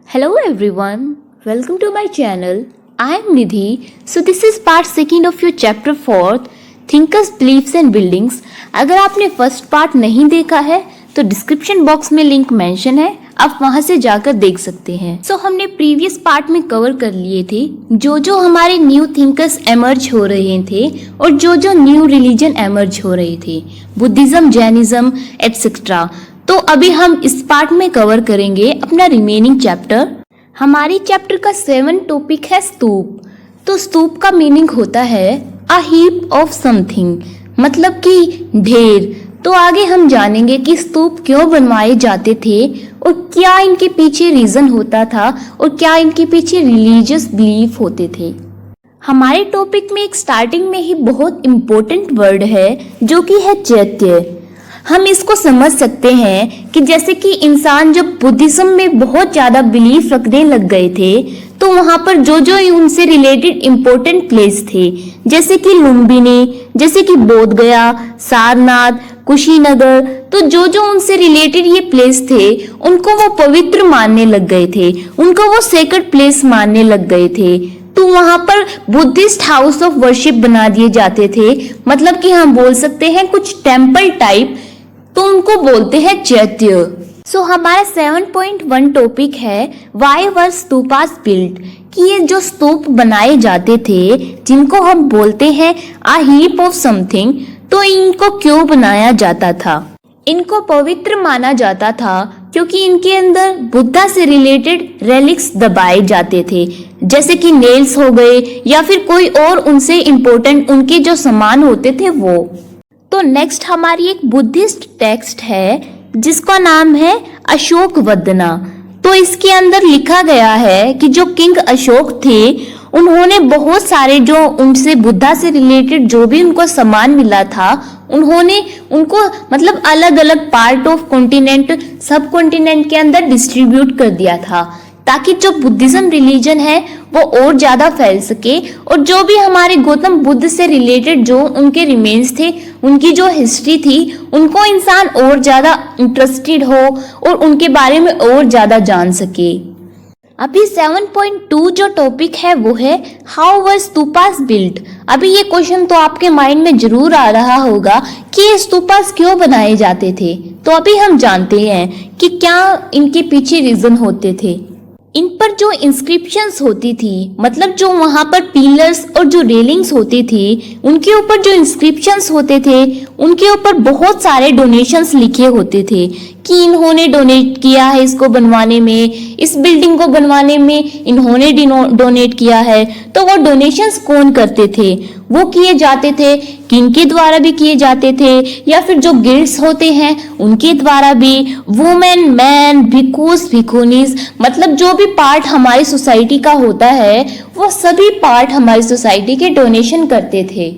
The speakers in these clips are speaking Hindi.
Hello everyone, welcome to my channel. I am Nidhi. So this is part second of your chapter 4th, Thinkers, Beliefs and Buildings. अगर आपने फर्स्ट पार्ट नहीं देखा है तो डिस्क्रिप्शन बॉक्स में लिंक मेंशन है, आप वहां से जाकर देख सकते हैं। सो हमने प्रीवियस पार्ट में कवर कर लिए थे जो हमारे न्यू थिंकर्स एमर्ज हो रहे थे और जो न्यू रिलीजन एमर्ज हो रहे थे, बुद्धिज्म, जैनिज्म एटसेट्रा। तो अभी हम इस पार्ट में कवर करेंगे अपना रिमेनिंग चैप्टर। हमारी चैप्टर का 7 टॉपिक है स्तूप। तो स्तूप का मीनिंग होता है अ हीप ऑफ समथिंग, मतलब कि ढेर। तो आगे हम जानेंगे कि स्तूप क्यों बनवाए जाते थे और क्या इनके पीछे रीजन होता था और क्या इनके पीछे रिलीजियस बिलीफ होते थे। हमारे टॉपिक में एक स्टार्टिंग में ही बहुत इम्पोर्टेंट वर्ड है जो कि है चैत्य। हम इसको समझ सकते हैं कि जैसे कि इंसान जब बुद्धिज्म में बहुत ज्यादा बिलीफ रखने लग गए थे तो वहां पर जो उनसे रिलेटेड इम्पोर्टेंट प्लेस थे, जैसे कि लुम्बिनी, जैसे कि बोध गया, सारनाथ, कुशीनगर, तो जो उनसे रिलेटेड ये प्लेस थे उनको वो पवित्र मानने लग गए थे, उनको वो सेक्रेड प्लेस मानने लग गए थे। तो वहां पर बुद्धिस्ट हाउस ऑफ वर्शिप बना दिए जाते थे, मतलब कि हम बोल सकते हैं कुछ टेम्पल टाइप, तो उनको बोलते हैं चैत्य। सो हमारा 7.1 टॉपिक है व्हाई वर स्तूपास बिल्ट, कि ये जो स्तूप बनाए जाते थे जिनको हम बोलते हैं अ हीप ऑफ समथिंग, तो इनको क्यों बनाया जाता था। इनको पवित्र माना जाता था क्योंकि इनके अंदर बुद्धा से रिलेटेड रेलिक्स दबाए जाते थे, जैसे कि नेल्स हो गए या फिर कोई और उनसे इम्पोर्टेंट उनके जो सामान होते थे वो। तो नेक्स्ट हमारी एक बुद्धिस्ट टेक्स्ट है जिसका नाम है अशोक वदना। तो इसके अंदर लिखा गया है कि जो किंग अशोक थे उन्होंने बहुत सारे जो उनसे बुद्धा से रिलेटेड जो भी उनको सामान मिला था उन्होंने उनको मतलब अलग अलग पार्ट ऑफ कॉन्टिनेंट, सब कॉन्टिनेंट के अंदर डिस्ट्रीब्यूट कर दिया था, ताकि जो बुद्धिज्म रिलीजन है वो और ज्यादा फैल सके और जो भी हमारे गौतम बुद्ध से रिलेटेड जो उनके रिमेन्स थे, उनकी जो हिस्ट्री थी, उनको इंसान और ज्यादा इंटरेस्टेड हो और उनके बारे में और ज्यादा जान सके। अभी 7.2 जो टॉपिक है वो है हाउ वर स्तूपास बिल्ट। अभी ये क्वेश्चन तो आपके माइंड में जरूर आ रहा होगा कि ये स्तूपास क्यों बनाए जाते थे। तो अभी हम जानते हैं कि क्या इनके पीछे रीजन होते थे। इन पर जो इंस्क्रिप्शंस होती थी, मतलब जो वहां पर पिलर्स और जो रेलिंग्स होती थी, उनके ऊपर जो इंस्क्रिप्शंस होते थे उनके ऊपर बहुत सारे डोनेशंस लिखे होते थे कि इन्होंने डोनेट किया है इसको बनवाने में, इस बिल्डिंग को बनवाने में इन्होंने डोनेट किया है। तो वो डोनेशंस कौन करते थे, वो किए जाते थे किनके द्वारा भी किए जाते थे, या फिर जो गिल्ड्स होते हैं उनके द्वारा भी, वुमेन, मैन, भिक्खुस, भिक्खुनीज, मतलब जो भी पार्ट हमारी सोसाइटी का होता है वो सभी पार्ट हमारी सोसाइटी के डोनेशन करते थे।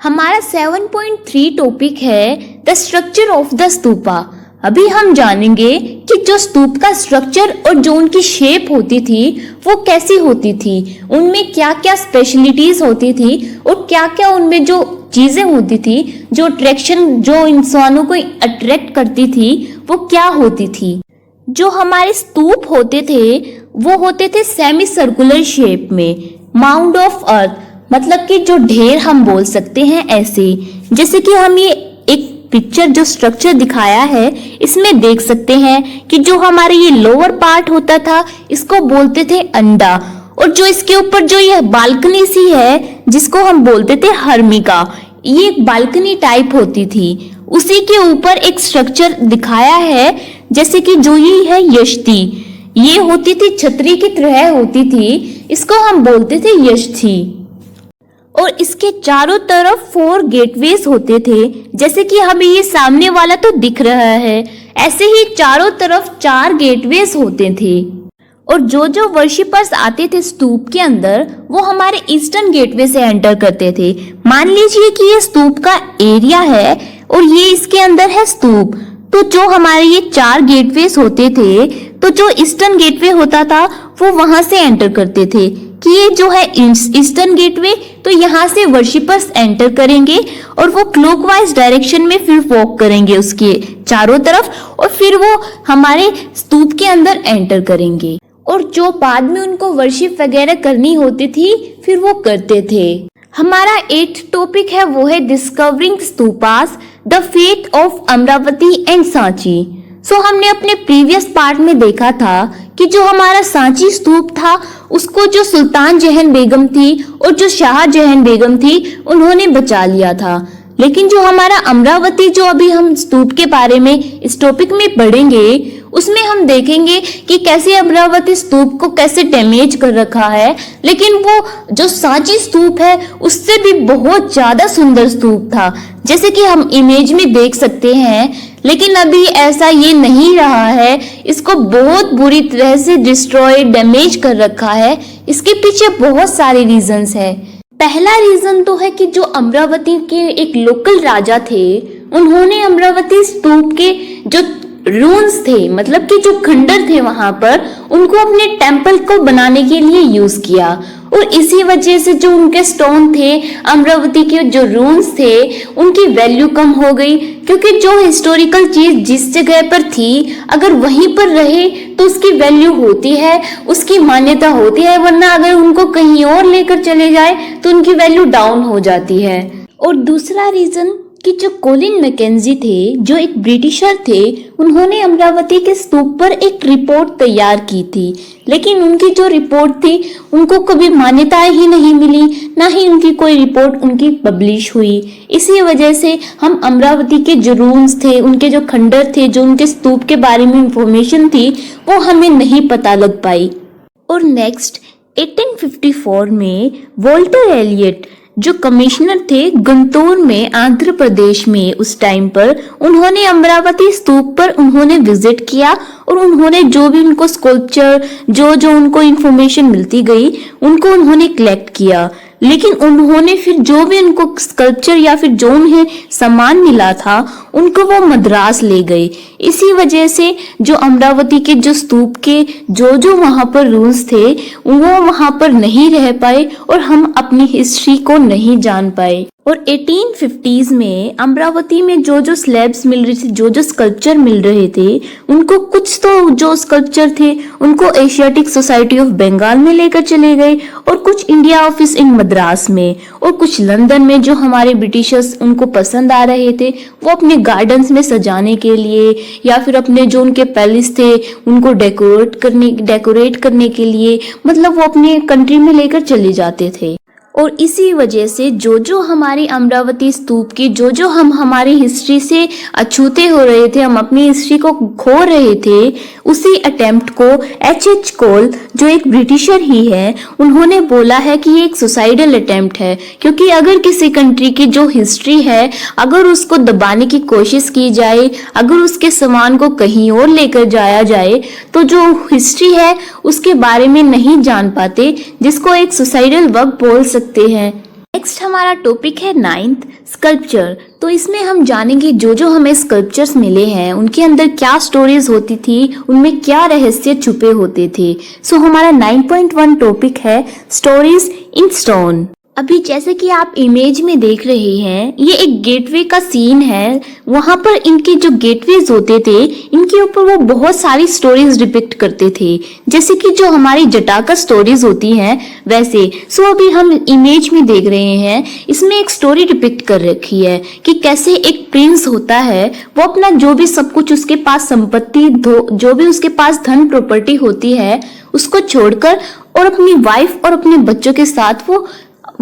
हमारा 7.3 टॉपिक है the structure of the stupa. अभी हम जानेंगे कि जो स्तूप का स्ट्रक्चर और जो उनकी शेप होती थी वो कैसी होती थी, उनमें क्या क्या स्पेशलिटीज होती थी और क्या क्या उनमें जो चीजें होती थी, जो अट्रैक्शन जो इंसानों को अट्रैक्ट करती थी वो क्या होती थी। जो हमारे स्तूप होते थे वो होते थे सेमी सर्कुलर शेप में, माउंड ऑफ अर्थ, मतलब कि जो ढेर हम बोल सकते हैं ऐसे। जैसे कि हम ये एक पिक्चर जो स्ट्रक्चर दिखाया है इसमें देख सकते हैं कि जो हमारे ये लोअर पार्ट होता था इसको बोलते थे अंडा, और जो इसके ऊपर जो ये बालकनी सी है जिसको हम बोलते थे हर्मिका, ये बालकनी टाइप होती थी। उसी के ऊपर एक स्ट्रक्चर दिखाया है जैसे कि जो ये है यष्टि, ये होती थी छतरी की तरह होती थी, इसको हम बोलते थे यष्टि। और इसके चारों तरफ 4 गेटवेज होते थे, जैसे कि हमें ये सामने वाला तो दिख रहा है, ऐसे ही चारों तरफ 4 गेटवेज होते थे। और जो वर्शिपर्स आते थे स्तूप के अंदर वो हमारे ईस्टर्न गेटवे से एंटर करते थे। मान लीजिए कि ये स्तूप का एरिया है और ये इसके अंदर है स्तूप, तो जो हमारे ये 4 गेटवेज होते थे, तो जो ईस्टर्न गेटवे होता था वो वहां से एंटर करते थे कि ये जो है ईस्टर्न गेटवे, तो यहाँ से वर्शिपर्स एंटर करेंगे और वो क्लॉकवाइज डायरेक्शन में फिर वॉक करेंगे उसके चारों तरफ, और फिर वो हमारे स्तूप के अंदर एंटर करेंगे। और जो बाद में उनको वर्शिप वगैरह करनी होती थी फिर वो करते थे। हमारा 8th टॉपिक है वो है discovering stupas, the fate of Amaravati and Sanchi. हमने अपने प्रीवियस पार्ट में देखा था कि जो हमारा सांची स्तूप था उसको जो सुल्तान जहन बेगम थी और जो शाह जहन बेगम थी उन्होंने बचा लिया था। लेकिन जो हमारा अमरावती जो अभी हम स्तूप के बारे में इस टॉपिक में पढ़ेंगे उसमें हम देखेंगे कि कैसे अमरावती स्तूप को कैसे डैमेज कर रखा है। लेकिन वो जो सांची स्तूप है उससे भी बहुत ज्यादा सुंदर स्तूप था, जैसे कि हम इमेज में देख सकते हैं। लेकिन अभी ऐसा ये नहीं रहा है, इसको बहुत बुरी तरह से डिस्ट्रॉय डैमेज कर रखा है। इसके पीछे बहुत सारे रीजंस है। पहला रीजन तो है कि जो अमरावती के एक लोकल राजा थे उन्होंने अमरावती स्तूप के जो रून्स थे, मतलब कि जो खंडर थे वहां पर, उनको अपने टेम्पल को बनाने के लिए यूज किया। और इसी वजह से जो उनके स्टोन थे, अमरावती के जो रून्स थे, उनकी वैल्यू कम हो गई। क्योंकि जो हिस्टोरिकल चीज जिस जगह पर थी अगर वहीं पर रहे तो उसकी वैल्यू होती है, उसकी मान्यता होती है, वरना अगर उनको कहीं और लेकर चले जाए तो उनकी वैल्यू डाउन हो जाती है। और दूसरा रीजन कि जो कोलिन मैकेंजी थे, जो एक ब्रिटिशर थे, उन्होंने अमरावती के स्तूप पर एक रिपोर्ट तैयार की थी। लेकिन उनकी जो रिपोर्ट थी उनको कभी मान्यता ही नहीं मिली, ना ही उनकी कोई रिपोर्ट उनकी पब्लिश हुई। इसी वजह से हम अमरावती के जो रूम्स थे, उनके जो खंडर थे, जो उनके स्तूप के बारे में इंफॉर्मेशन थी वो हमें नहीं पता लग पाई। और नेक्स्ट 1854 में वॉल्टर एलियट जो कमिश्नर थे गुंटूर में आंध्र प्रदेश में, उस टाइम पर उन्होंने अमरावती स्तूप पर उन्होंने विजिट किया और उन्होंने जो भी उनको स्कल्पचर जो उनको इंफॉर्मेशन मिलती गई उनको उन्होंने कलेक्ट किया। लेकिन उन्होंने फिर जो भी उनको स्कल्पचर या फिर जो उन्हें सामान मिला था उनको वो मद्रास ले गए। इसी वजह से जो अमरावती के जो स्तूप के जो वहां पर रूल्स थे वो वहां पर नहीं रह पाए और हम अपनी हिस्ट्री को नहीं जान पाए। और 1850s में अमरावती में जो स्लैब्स मिल रही थी, जो स्कल्पचर मिल रहे थे, उनको कुछ तो जो स्कल्पचर थे उनको एशियाटिक सोसाइटी ऑफ बंगाल में लेकर चले गए और कुछ इंडिया ऑफिस इन मद्रास में और कुछ लंदन में जो हमारे ब्रिटिशर्स उनको पसंद आ रहे थे वो अपने गार्डन्स में सजाने के लिए या फिर अपने जो उनके पैलेस थे उनको डेकोरेट करने के लिए, मतलब वो अपने कंट्री में लेकर चले जाते थे। और इसी वजह से जो हमारी अमरावती स्तूप की जो हम हमारी हिस्ट्री से अछूते हो रहे थे, हम अपनी हिस्ट्री को खो रहे थे, उसी अटेम्प्ट को H.H. कोल जो एक ब्रिटिशर ही है उन्होंने बोला है कि ये एक सुसाइडल अटेम्प्ट है। क्योंकि अगर किसी कंट्री की जो हिस्ट्री है अगर उसको दबाने की कोशिश की जाए, अगर उसके सामान को कहीं और लेकर जाया जाए तो जो हिस्ट्री है उसके बारे में नहीं जान पाते, जिसको एक सुसाइडल वर्क बोल सकते हैं। नेक्स्ट हमारा टॉपिक है 9th स्कल्पचर। तो इसमें हम जानेंगे जो हमें स्कल्पचर्स मिले हैं उनके अंदर क्या स्टोरीज होती थी, उनमें क्या रहस्य छुपे होते थे। हमारा 9.1 टॉपिक है स्टोरीज इन स्टोन। अभी जैसे कि आप इमेज में देख रहे हैं ये एक गेटवे का सीन है। वहां पर इनके जो गेटवेज होते थे इनके ऊपर वो बहुत सारी स्टोरीज डिपिक्ट करते थे, जैसे कि जो हमारी जटाका स्टोरीज होती हैं वैसे। अभी हम इमेज में देख रहे हैं इसमें एक स्टोरी डिपिक्ट कर रखी है कि कैसे एक प्रिंस होता है वो अपना जो भी सब कुछ उसके पास संपत्ति, जो भी उसके पास धन प्रॉपर्टी होती है उसको छोड़कर और अपनी वाइफ और अपने बच्चों के साथ वो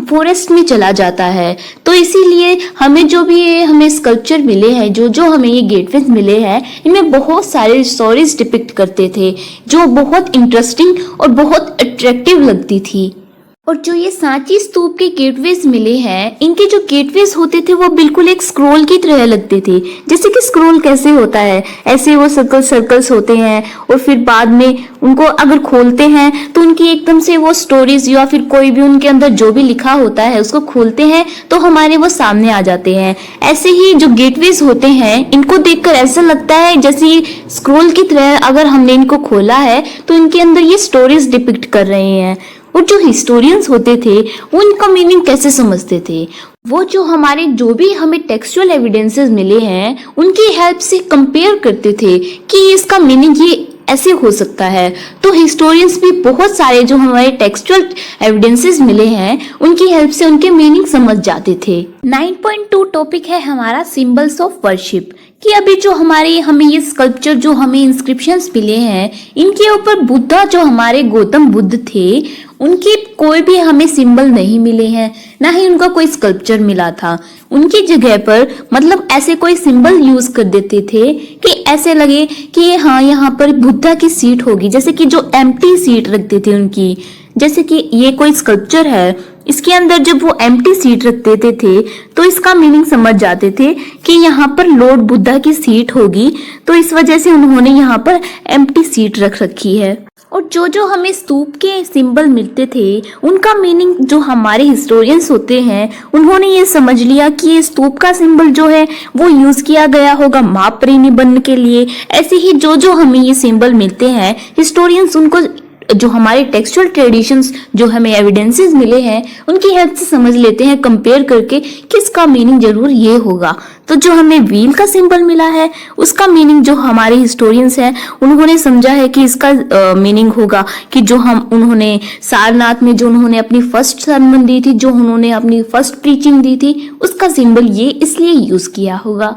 फॉरेस्ट में चला जाता है। तो इसीलिए हमें जो भी हमें स्कल्पचर मिले हैं, जो हमें ये गेटवेज मिले हैं, इनमें बहुत सारे स्टोरीज डिपिक्ट करते थे जो बहुत इंटरेस्टिंग और बहुत अट्रैक्टिव लगती थी। और जो ये सांची स्तूप के गेटवेज मिले हैं, इनके जो गेटवेज होते थे वो बिल्कुल एक स्क्रोल की तरह लगते थे। जैसे कि स्क्रोल कैसे होता है, ऐसे वो सर्कल्स होते हैं और फिर बाद में उनको अगर खोलते हैं तो उनकी एकदम से वो स्टोरीज या फिर कोई भी उनके अंदर जो भी लिखा होता है उसको खोलते हैं तो हमारे वो सामने आ जाते हैं। ऐसे ही जो गेटवेज होते हैं इनको देखकर ऐसा लगता है जैसे स्क्रोल की तरह अगर हमने इनको खोला है तो इनके अंदर ये स्टोरीज डिपिक्ट कर रहे हैं। और जो हिस्टोरियंस होते थे वो इनका मीनिंग कैसे समझते थे, वो जो हमारे जो भी हमें टेक्सचुअल एविडेंसेस मिले हैं उनकी हेल्प से कंपेयर करते थे कि इसका मीनिंग ये ऐसे हो सकता है। तो हिस्टोरियंस भी बहुत सारे जो हमारे टेक्सचुअल एविडेंसेस मिले हैं उनकी हेल्प से उनके मीनिंग समझ जाते थे। 9.2 टॉपिक है हमारा सिंबल्स ऑफ वर्शिप, कि अभी जो हमें ये स्कल्पचर जो हमें इंस्क्रिप्शंस मिले हैं इनके ऊपर बुद्धा जो हमारे गौतम बुद्ध थे उनके कोई भी हमें सिंबल नहीं मिले हैं, ना ही उनका कोई स्कल्पचर मिला था। उनकी जगह पर मतलब ऐसे कोई सिंबल यूज कर देते थे कि ऐसे लगे कि हाँ यहाँ पर बुद्धा की सीट होगी, जैसे कि जो एम्प्टी सीट रखते थे उनकी, जैसे कि ये कोई स्कल्पचर है इसके अंदर जब वो एम्प्टी सीट रख देते थे तो इसका मीनिंग समझ जाते थे कि यहाँ पर लॉर्ड बुद्धा की सीट होगी, तो इस वजह से उन्होंने यहाँ पर एम्प्टी सीट रख रखी है। और जो हमें स्तूप के सिंबल मिलते थे उनका मीनिंग जो हमारे हिस्टोरियंस होते हैं उन्होंने ये समझ लिया कि ये स्तूप का सिंबल जो है वो यूज किया गया होगा महापरिनि बनने के लिए। ऐसे ही जो हमें ये सिंबल मिलते हैं हिस्टोरियंस उनको जो हमारे टेक्सचुअल ट्रेडिशंस जो हमें एविडेंसेस मिले हैं उनकी हेल्प से समझ लेते हैं कंपेयर करके कि इसका मीनिंग जरूर ये होगा। तो जो हमें व्हील का सिंबल मिला है उसका मीनिंग जो हमारे हिस्टोरियंस हैं उन्होंने समझा है कि इसका मीनिंग होगा कि जो उन्होंने सारनाथ में जो उन्होंने अपनी फर्स्ट सरमन दी थी, जो उन्होंने अपनी फर्स्ट प्रीचिंग दी थी, उसका सिंबल ये इसलिए यूज किया होगा।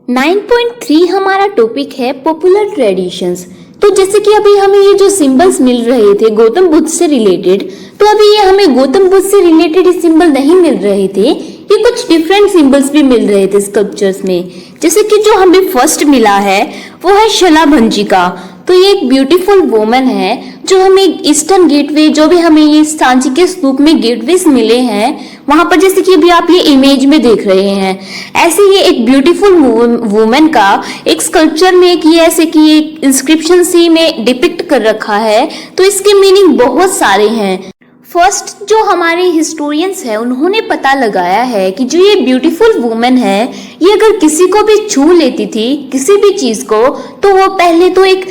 9.3 हमारा टॉपिक है पॉपुलर ट्रेडिशंस। तो जैसे कि अभी हमें ये जो सिंबल्स मिल रहे थे गौतम बुद्ध से रिलेटेड, तो अभी ये हमें गौतम बुद्ध से रिलेटेड सिंबल नहीं मिल रहे थे, ये कुछ डिफरेंट सिंबल्स भी मिल रहे थे स्कल्पचर्स में। जैसे कि जो हमें फर्स्ट मिला है वो है शलाभंजिका। तो ये एक ब्यूटीफुल वुमन है जो हमें ईस्टर्न गेटवे, जो भी हमें ये सांची के स्तूप में गेटवेज मिले हैं वहां पर, जैसे कि अभी आप ये इमेज में देख रहे हैं, ऐसे ही एक ब्यूटीफुल वुमन का एक स्कल्पचर में कि ऐसे कि एक इंस्क्रिप्शन सी में डिपिक्ट कर रखा है। तो इसके मीनिंग बहुत सारे हैं। फर्स्ट जो हमारे हिस्टोरियंस है उन्होंने पता लगाया है कि जो ये ब्यूटीफुल वुमन है ये अगर किसी को भी छू लेती थी किसी भी चीज को, तो वो पहले तो एक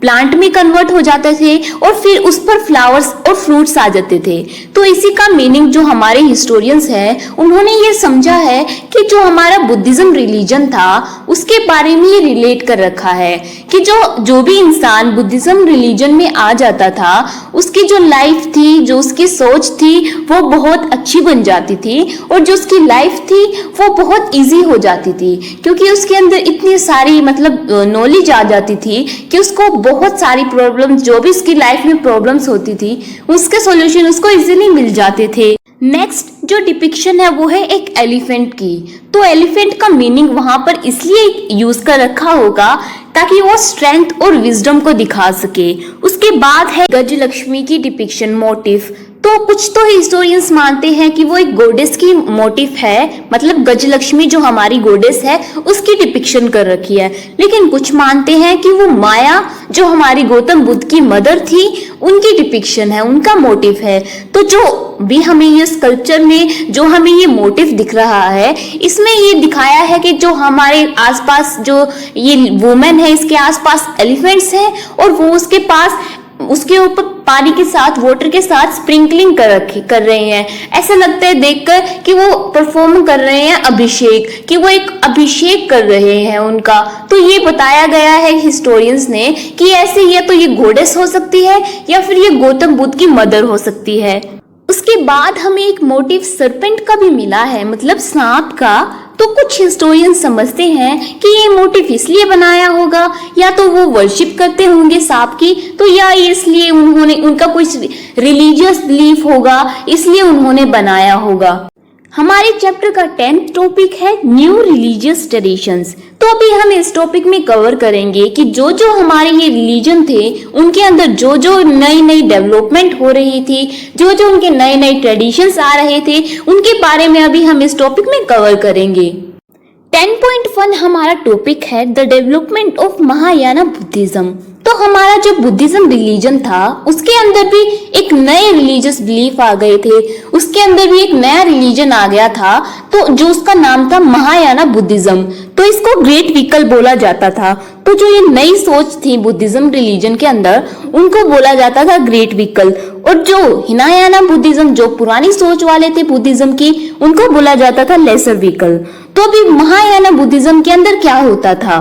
प्लांट में कन्वर्ट हो जाते थे और फिर उस पर फ्लावर्स और फ्रूट्स आ जाते थे। तो इसी का मीनिंग जो हमारे हिस्टोरियंस हैं उन्होंने ये समझा है कि जो हमारा बुद्धिज्म रिलीजन था उसके बारे में ये रिलेट कर रखा है कि जो भी इंसान बुद्धिज्म रिलीजन में आ जाता था उसकी जो लाइफ थी, जो उसकी सोच थी वो बहुत अच्छी बन जाती थी और जो उसकी लाइफ थी वो बहुत इजी हो जाती थी, क्योंकि उसके अंदर इतनी सारी मतलब नॉलेज आ जाती थी कि उसको बहुत सारी प्रॉब्लम्स, जो भी उसकी लाइफ में प्रॉब्लम्स होती थी उसके सॉल्यूशन उसको इजीली मिल जाते थे। नेक्स्ट जो डिपिक्शन है वो है एक एलिफेंट की। तो एलिफेंट का मीनिंग वहां पर इसलिए यूज कर रखा होगा ताकि वो स्ट्रेंथ और विजडम को दिखा सके। उसके बाद है गजलक्ष्मी की डिपिक्शन मोटिव। तो कुछ तो हिस्टोरियंस मानते हैं कि वो एक गॉडेस की मोटिव है, मतलब गजलक्ष्मी जो हमारी गॉडेस है उसकी डिपिक्शन कर रखी है, लेकिन कुछ मानते हैं कि वो माया जो हमारी गौतम बुद्ध की मदर थी उनकी डिपिक्शन है, उनका मोटिव है। तो जो भी हमें ये स्कल्पचर में जो हमें ये मोटिव दिख रहा है इसमें ये दिखाया है कि जो हमारे आसपास जो ये वुमेन है इसके आसपास एलिफेंट्स हैं और वो उसके पास उसके ऊपर पानी के साथ वाटर के साथ स्प्रिंकलिंग कर रहे हैं। ऐसा लगता है देखकर कि वो परफॉर्म कर रहे हैं अभिषेक, कि वो एक अभिषेक कर रहे हैं उनका। तो ये बताया गया है हिस्टोरियंस ने कि ऐसे ये तो ये गॉडेस हो सकती है या फिर ये गौतम बुद्ध की मदर हो सकती है। उसके बाद हमें एक मोटिव सर्पेंट का भी मिला है, मतलब सांप का। तो कुछ हिस्टोरियंस समझते हैं कि ये मोटिव इसलिए बनाया होगा या तो वो वर्शिप करते होंगे सांप की, तो या इसलिए उन्होंने उनका कुछ रिलीजियस बिलीफ होगा इसलिए उन्होंने बनाया होगा। हमारे चैप्टर का 10th टॉपिक है न्यू रिलीजियस ट्रेडिशंस। तो अभी हम इस टॉपिक में कवर करेंगे कि जो हमारे ये रिलीजन थे उनके अंदर जो नई नई डेवलपमेंट हो रही थी, जो उनके नए नए ट्रेडिशंस आ रहे थे, उनके बारे में अभी हम इस टॉपिक में कवर करेंगे। 10.1 हमारा टॉपिक है the development of Mahayana Buddhism. तो हमारा जो बुद्धिज्म रिलीजन था उसके अंदर भी एक नए रिलीजियस बिलीफ आ गए थे, उसके अंदर भी एक नया रिलीजन आ गया था, तो जो उसका नाम था महायाना बुद्धिज्म। तो इसको ग्रेट व्हीकल बोला जाता था। तो जो ये नई सोच थी बुद्धिज्म रिलीजन के अंदर उनको बोला जाता था ग्रेट व्हीकल, और जो हिनायाना बुद्धिज्म जो पुरानी सोच वाले थे बुद्धिज्म की उनको बोला जाता था लेसर व्हीकल। तो अभी महायाना बुद्धिज्म के अंदर क्या होता था,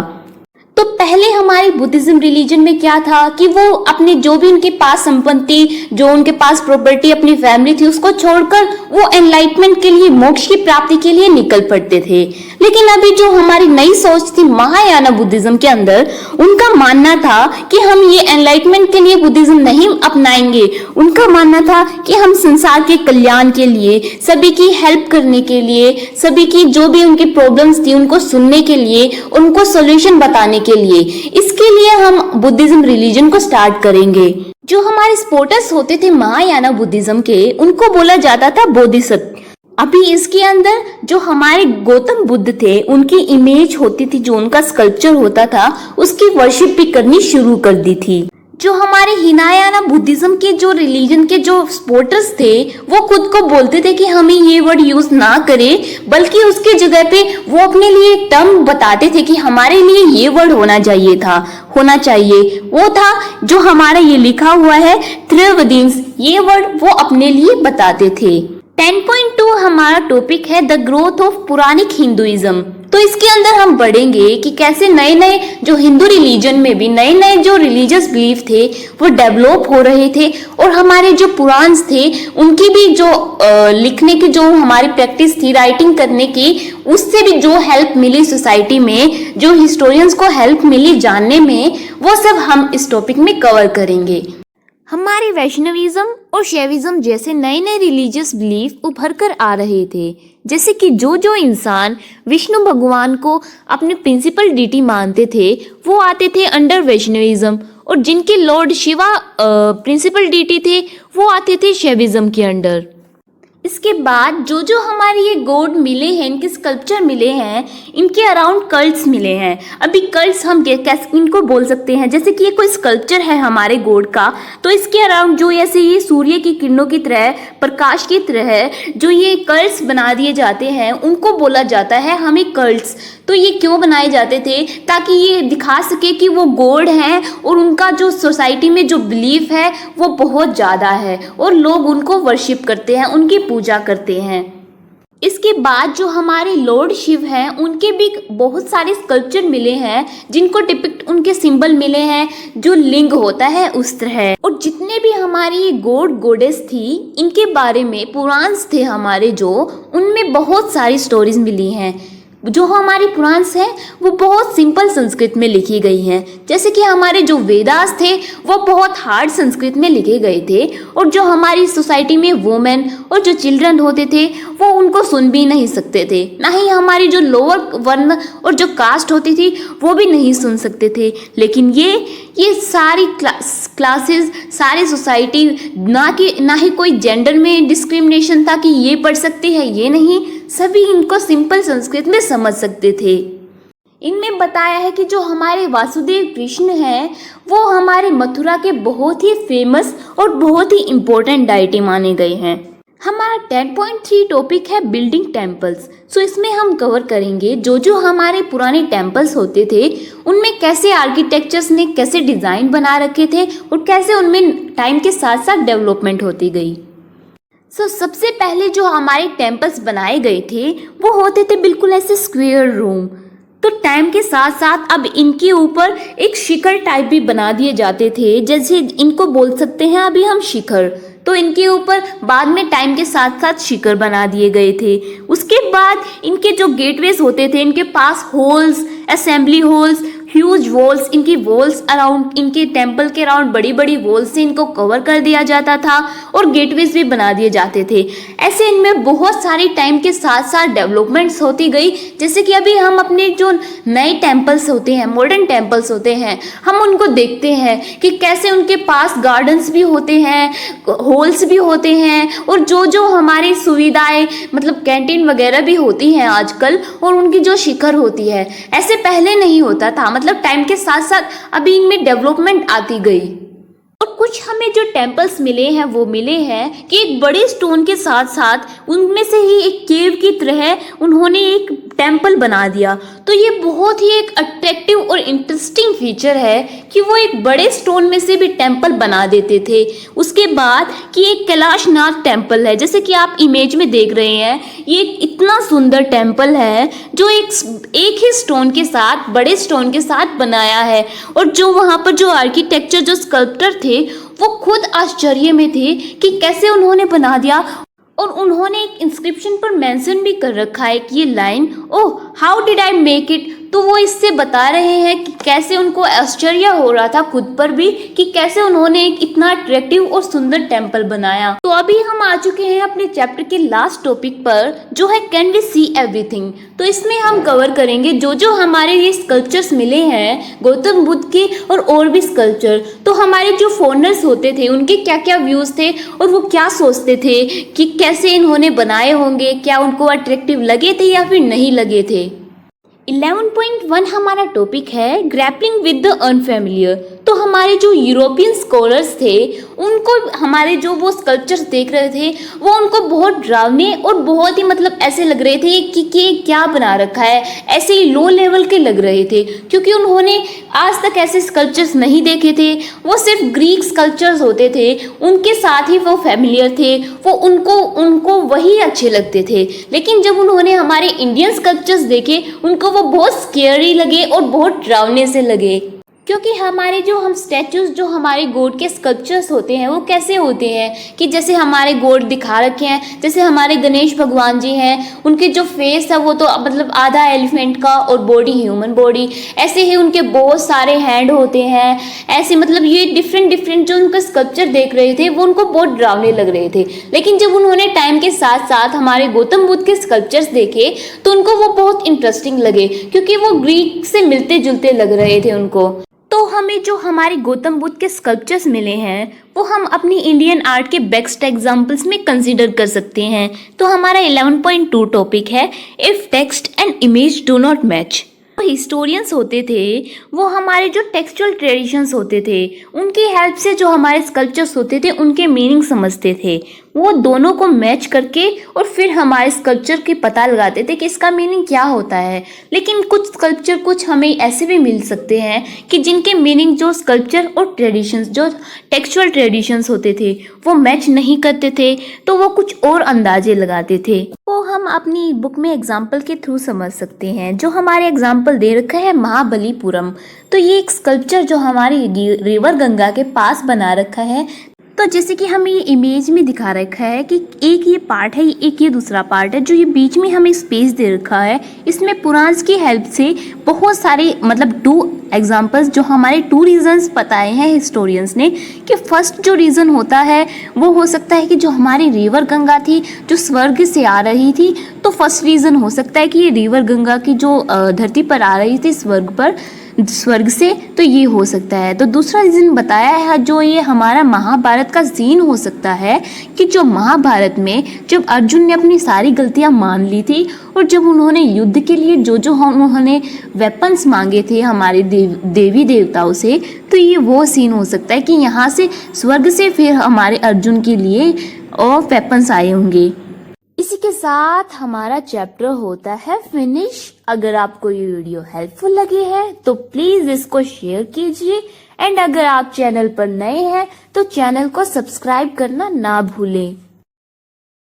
तो पहले हमारी बुद्धिज्म रिलीजन में क्या था कि वो अपने जो भी उनके पास संपत्ति, जो उनके पास प्रॉपर्टी, अपनी फैमिली थी, उसको छोड़कर वो एनलाइटमेंट के लिए, मोक्ष की प्राप्ति के लिए निकल पड़ते थे। लेकिन अभी जो हमारी नई सोच थी महायाना बुद्धिज्म के अंदर, उनका मानना था कि हम ये एनलाइटमेंट के लिए बुद्धिज्म नहीं अपनाएंगे। उनका मानना था कि हम संसार के कल्याण के लिए, सभी की हेल्प करने के लिए, सभी की जो भी उनकी प्रॉब्लम्स थी उनको सुनने के लिए, उनको सॉल्यूशन बताने के लिए, इसके लिए हम बुद्धिज्म रिलीजन को स्टार्ट करेंगे। जो हमारे सपोर्टर्स होते थे महायाना बुद्धिज्म के, उनको बोला जाता था बोधिसत्व। अभी इसके अंदर जो हमारे गौतम बुद्ध थे, उनकी इमेज होती थी, जो उनका स्कल्पचर होता था, उसकी वर्शिप भी करनी शुरू कर दी थी। जो हमारे हिनायाना बुद्धिज्म के जो रिलीजन के जो सपोर्टर्स थे, वो खुद को बोलते थे कि हमें ये वर्ड यूज ना करें, बल्कि उसके जगह पे वो अपने लिए एक टर्म बताते थे कि हमारे लिए ये वर्ड होना चाहिए। वो था जो हमारा ये लिखा हुआ है त्रिवदिंस, ये वर्ड वो अपने लिए बताते थे। 10.2 हमारा टॉपिक है the growth of Puranic Hinduism. तो इसके अंदर हम बढ़ेंगे कि कैसे नए नए जो हिंदू रिलीजन में भी नए नए जो रिलीजियस बिलीफ थे वो डेवलप हो रहे थे, और हमारे जो पुराण थे उनकी भी जो लिखने की जो हमारी प्रैक्टिस थी, राइटिंग करने की, उससे भी जो हेल्प मिली सोसाइटी में, जो हिस्टोरियंस को हेल्प मिली जानने में, वो सब हम इस टॉपिक में कवर करेंगे। हमारे वैष्णविज्म और शैविज्म जैसे नए नए रिलीजियस बिलीफ उभर कर आ रहे थे, जैसे कि जो इंसान विष्णु भगवान को अपने प्रिंसिपल डीटी मानते थे, वो आते थे अंडर वैष्णविज्म, और जिनके लॉर्ड शिवा प्रिंसिपल डीटी थे, वो आते थे शैविज्म के अंडर। इसके बाद जो हमारे ये गॉड मिले हैं, इनके स्कल्पचर मिले हैं, इनके अराउंड कल्ट्स मिले हैं। अभी कल्ट्स हम कैसे इनको बोल सकते हैं, जैसे कि ये कोई स्कल्पचर है हमारे गॉड का, तो इसके अराउंड जो ऐसे ये सूर्य की किरणों की तरह, प्रकाश की तरह जो ये कल्ट्स बना दिए जाते हैं, उनको बोला जाता है हमें कल्ट्स। तो ये क्यों बनाए जाते थे? ताकि ये दिखा सके कि वो गॉड हैं और उनका जो सोसाइटी में जो बिलीफ है वो बहुत ज़्यादा है, और लोग उनको वर्शिप करते हैं, उनकी पूजा करते हैं। इसके बाद जो हमारे लॉर्ड शिव हैं, उनके भी बहुत सारे स्कल्पचर मिले हैं, जिनको डिपिक्ट उनके सिंबल मिले हैं, जो लिंग होता है उस तरह। और जितने भी हमारी ये गॉड गॉडेस थी, इनके बारे में पुराण्स थे हमारे जो, उनमें बहुत सारी स्टोरीज मिली हैं। जो हमारी पुराण्स हैं वो बहुत सिंपल संस्कृत में लिखी गई हैं, जैसे कि हमारे जो वेदास थे वो बहुत हार्ड संस्कृत में लिखे गए थे, और जो हमारी सोसाइटी में वुमेन और जो चिल्ड्रन होते थे वो उनको सुन भी नहीं सकते थे, ना ही हमारी जो लोअर वर्ण और जो कास्ट होती थी वो भी नहीं सुन सकते थे। लेकिन ये सारी क्लासेस, सारी सोसाइटी, ना ही कोई जेंडर में डिस्क्रिमिनेशन था कि ये पढ़ सकती है ये नहीं, सभी इनको सिंपल संस्कृत में समझ सकते थे। इनमें बताया है कि जो हमारे वासुदेव कृष्ण हैं वो हमारे मथुरा के बहुत ही फेमस और बहुत ही इम्पोर्टेंट डाइटी माने गए हैं। हमारा 10.3 टॉपिक है बिल्डिंग टेम्पल्स। सो इसमें हम कवर करेंगे जो हमारे पुराने टेम्पल्स होते थे, उनमें कैसे आर्किटेक्चर्स ने कैसे डिज़ाइन बना रखे थे और कैसे उनमें टाइम के साथ साथ डेवलपमेंट होती गई। सबसे पहले जो हमारे टेम्पल्स बनाए गए थे वो होते थे बिल्कुल ऐसे स्क्वायर रूम। तो टाइम के साथ साथ अब इनके ऊपर एक शिखर टाइप भी बना दिए जाते थे, जैसे इनको बोल सकते हैं अभी हम शिखर। तो इनके ऊपर बाद में टाइम के साथ साथ शिखर बना दिए गए थे। उसके बाद इनके जो गेटवेज होते थे, इनके पास halls, assembly halls, huge walls, इनकी वॉल्स अराउंड, इनके टेम्पल के अराउंड बड़ी बड़ी वॉल्स से इनको कवर कर दिया जाता था, और गेटवेज भी बना दिए जाते थे। ऐसे इनमें बहुत सारी टाइम के साथ साथ डेवलपमेंट्स होती गई। जैसे कि अभी हम अपने जो नए टेम्पल्स होते हैं, मॉडर्न टेम्पल्स होते हैं, हम उनको देखते हैं कि कैसे उनके पास गार्डन्स भी होते हैं, हॉल्स भी होते हैं, और जो हमारी सुविधाएं मतलब कैंटीन वगैरह भी होती हैं आजकल, और उनकी जो शिखर होती है, ऐसे पहले नहीं होता था। मतलब टाइम के साथ साथ अभी इनमें डेवलपमेंट आती गई। और कुछ हमें जो टेम्पल्स मिले हैं वो मिले हैं कि एक बड़े स्टोन के साथ साथ उनमें से ही एक केव की तरह उन्होंने एक टेम्पल बना दिया। तो ये बहुत ही एक अट्रैक्टिव और इंटरेस्टिंग फीचर है कि वो एक बड़े स्टोन में से भी टेम्पल बना देते थे। उसके बाद कि एक कैलाशनाथ टेम्पल है, जैसे कि आप इमेज में देख रहे हैं, ये इतना सुंदर टेम्पल है जो एक ही स्टोन के साथ, बड़े स्टोन के साथ बनाया है। और जो वहाँ पर जो आर्किटेक्चर, जो स्कल्पटर थे, वो खुद आश्चर्य में थे कि कैसे उन्होंने बना दिया। और उन्होंने एक इंस्क्रिप्शन पर मेंशन भी कर रखा है कि ये line, oh how did I make it. तो वो इससे बता रहे हैं कि कैसे उनको आश्चर्य हो रहा था खुद पर भी कि कैसे उन्होंने एक इतना अट्रैक्टिव और सुंदर टेम्पल बनाया। तो अभी हम आ चुके हैं अपने चैप्टर के लास्ट टॉपिक पर, जो है कैन वी सी एवरीथिंग। तो इसमें हम कवर करेंगे जो जो हमारे ये स्कल्पचर्स मिले हैं गौतम बुद्ध के और भी स्कल्पचर। तो हमारे जो फॉरेनर्स होते थे उनके क्या क्या व्यूज थे और वो क्या सोचते थे कि कैसे इन्होंने बनाए होंगे, क्या उनको अट्रैक्टिव लगे थे या फिर नहीं लगे थे। 11.1 हमारा टॉपिक है ग्रैपलिंग विद द अनफेमिलियर। तो हमारे जो यूरोपियन स्कॉलर्स थे उनको हमारे जो वो स्कल्पचर्स देख रहे थे वो उनको बहुत डरावने और बहुत ही मतलब ऐसे लग रहे थे कि क्या बना रखा है, ऐसे ही लो लेवल के लग रहे थे, क्योंकि उन्होंने आज तक ऐसे स्कल्पचर्स नहीं देखे थे। वो सिर्फ ग्रीक स्कल्पचर्स होते थे, उनके साथ ही वो फैमिलियर थे, वो उनको वही अच्छे लगते थे। लेकिन जब उन्होंने हमारे इंडियन स्कल्पचर्स देखे उनको वो बहुत स्केरी लगे और बहुत डरावने से लगे, क्योंकि हमारे जो हम स्टैचूज, जो हमारे गॉड के स्कल्पचर्स होते हैं वो कैसे होते हैं कि जैसे हमारे गॉड दिखा रखे हैं, जैसे हमारे गणेश भगवान जी हैं, उनके जो फेस है वो तो मतलब आधा एलिफेंट का और बॉडी ह्यूमन बॉडी, ऐसे ही उनके बहुत सारे हैंड होते हैं। ऐसे मतलब ये डिफरेंट जो उनका स्कल्पचर देख रहे थे वो उनको बहुत डरावने लग रहे थे। लेकिन जब उन्होंने टाइम के साथ साथ हमारे गौतम बुद्ध के स्कल्पचर्स देखे तो उनको वो बहुत इंटरेस्टिंग लगे, क्योंकि वो ग्रीक से मिलते जुलते लग रहे थे उनको। तो हमें जो हमारे गौतम बुद्ध के स्कल्पचर्स मिले हैं वो हम अपनी इंडियन आर्ट के बेस्ट एग्जाम्पल्स में कंसीडर कर सकते हैं। तो हमारा 11.2 टॉपिक है if text and image do not match. तो हिस्टोरियंस होते थे वो हमारे जो टेक्सचुअल ट्रेडिशंस होते थे उनकी हेल्प से जो हमारे स्कल्पचर्स होते थे उनके मीनिंग समझते थे, वो दोनों को मैच करके और फिर हमारे स्कल्पचर के पता लगाते थे कि इसका मीनिंग क्या होता है। लेकिन कुछ स्कल्पचर कुछ हमें ऐसे भी मिल सकते हैं कि जिनके मीनिंग जो स्कल्पचर और ट्रेडिशंस, जो टेक्सचुअल ट्रेडिशंस होते थे वो मैच नहीं करते थे, तो वो कुछ और अंदाजे लगाते थे। वो हम अपनी बुक में एग्जाम्पल के थ्रू समझ सकते हैं। जो हमारे एग्जाम्पल दे रखा है महाबलीपुरम, तो ये एक स्कल्पचर जो हमारी रिवर गंगा के पास बना रखा है। तो जैसे कि हमें ये इमेज में दिखा रखा है कि एक ये पार्ट है, एक ये दूसरा पार्ट है, जो ये बीच में हमें स्पेस दे रखा है। इसमें पुराण्स की हेल्प से बहुत सारे मतलब 2 एग्जाम्पल्स, जो हमारे 2 रीजंस बताए हैं हिस्टोरियंस ने, कि फर्स्ट जो रीज़न होता है वो हो सकता है कि जो हमारी रिवर गंगा थी जो स्वर्ग से आ रही थी, तो फर्स्ट रीज़न हो सकता है कि ये रिवर गंगा की जो धरती पर आ रही थी स्वर्ग से, तो ये हो सकता है। तो दूसरा रीज़न बताया है जो ये हमारा महाभारत का सीन हो सकता है कि जो महाभारत में जब अर्जुन ने अपनी सारी गलतियां मान ली थी और जब उन्होंने युद्ध के लिए जो उन्होंने वेपन्स मांगे थे हमारे देवी देवताओं से, तो ये वो सीन हो सकता है कि यहाँ से स्वर्ग से फिर हमारे अर्जुन के लिए और वेपन्स आए होंगे। इसी के साथ हमारा चैप्टर होता है फिनिश। अगर आपको ये वीडियो हेल्पफुल लगी है तो प्लीज इसको शेयर कीजिए, एंड अगर आप चैनल पर नए हैं तो चैनल को सब्सक्राइब करना ना भूलें।